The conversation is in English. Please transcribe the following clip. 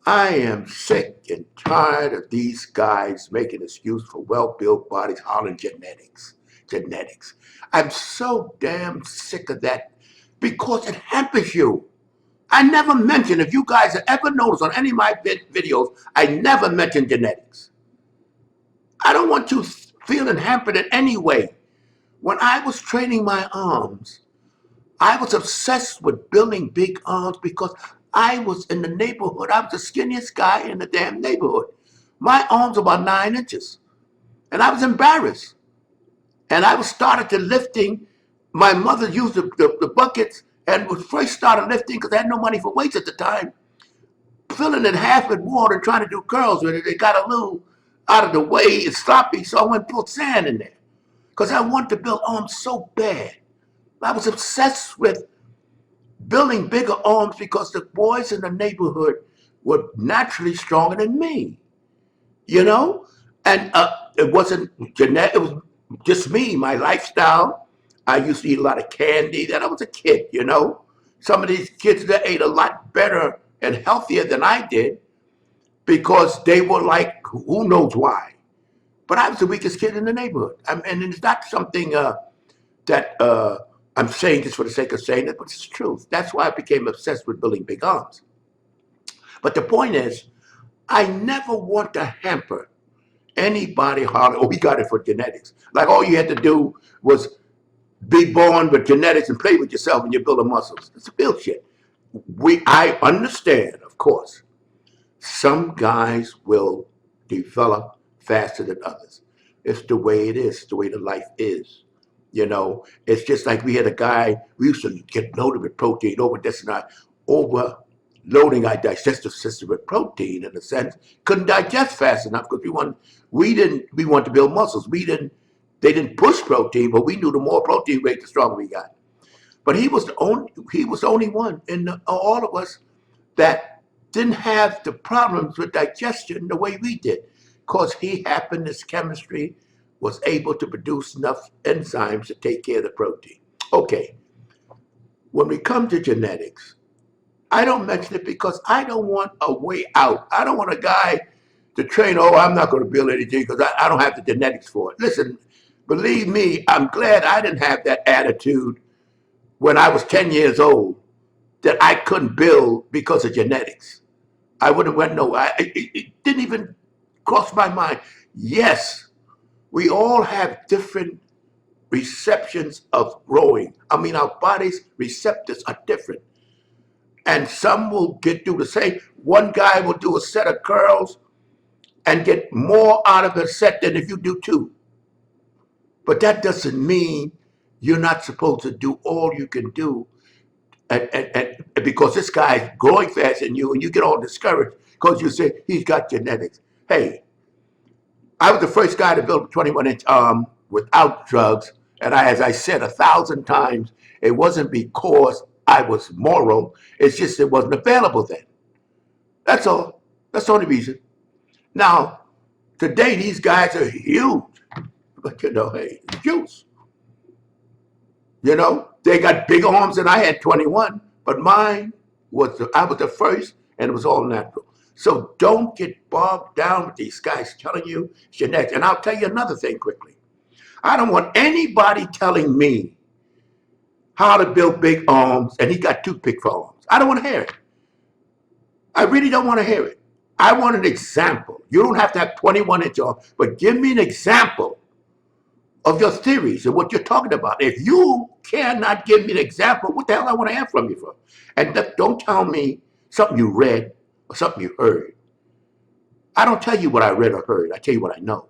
I am sick and tired of these guys making excuse for well-built bodies, hollering genetics, genetics. I'm so damn sick of that because it hampers you. I never mention, if you guys have ever noticed on any of my videos, I never mention genetics. I don't want you feeling hampered in any way. When I was training my arms, I was obsessed with building big arms because I was in the neighborhood. I was the skinniest guy in the damn neighborhood. My arms were about 9 inches, and I was embarrassed. And I was started to lifting. My mother used the buckets and was first started lifting because I had no money for weights at the time, filling it half with water and trying to do curls with it. It got a little out of the way and sloppy, so I went and put sand in there because I wanted to build arms so bad. I was obsessed with building bigger arms because the boys in the neighborhood were naturally stronger than me, you know? And it wasn't genetic, it was just me, my lifestyle. I used to eat a lot of candy. Then I was a kid, you know? Some of these kids that ate a lot better and healthier than I did because they were like, who knows why. But I was the weakest kid in the neighborhood. And it's not something that I'm saying just for the sake of saying it, but it's the truth. That's why I became obsessed with building big arms. But the point is, I never want to hamper anybody hollering, oh, we got it for genetics. Like all you had to do was be born with genetics and play with yourself and you build the muscles. It's bullshit. I understand, of course, some guys will develop faster than others. It's the way it is, it's the way the life is. You know, it's just like we had a guy, we used to get loaded with protein, over this and that, overloading our digestive system with protein in a sense. Couldn't digest fast enough because we want to build muscles. They didn't push protein, but we knew the more protein we ate, the stronger we got. But he was the only one in all of us that didn't have the problems with digestion the way we did, because he happened, his chemistry was able to produce enough enzymes to take care of the protein. Okay, when we come to genetics, I don't mention it because I don't want a way out. I don't want a guy to train, oh, I'm not going to build anything because I don't have the genetics for it. Listen, believe me, I'm glad I didn't have that attitude when I was 10 years old that I couldn't build because of genetics. I would have went no. It didn't even cross my mind. Yes, we all have different receptions of growing. I mean, our body's receptors are different. And some will do the same. One guy will do a set of curls and get more out of a set than if you do two. But that doesn't mean you're not supposed to do all you can do. And because this guy's growing faster than you, and you get all discouraged because you say he's got genetics. Hey, I was the first guy to build a 21-inch arm without drugs. And as I said 1,000 times, it wasn't because I was moral. It's just it wasn't available then. That's all. That's the only reason. Now, today these guys are huge. But you know, hey, it's juice. You know, they got big arms than I had 21, but mine I was the first, and it was all natural. So don't get bogged down with these guys telling you genetics. And I'll tell you another thing quickly. I don't want anybody telling me how to build big arms, and he got toothpick for arms. I don't want to hear it. I really don't want to hear it. I want an example. You don't have to have 21-inch arms, but give me an example of your theories and what you're talking about. If you cannot give me an example, what the hell I want to hear from you for? And don't tell me something you read or something you heard. I don't tell you what I read or heard. I tell you what I know.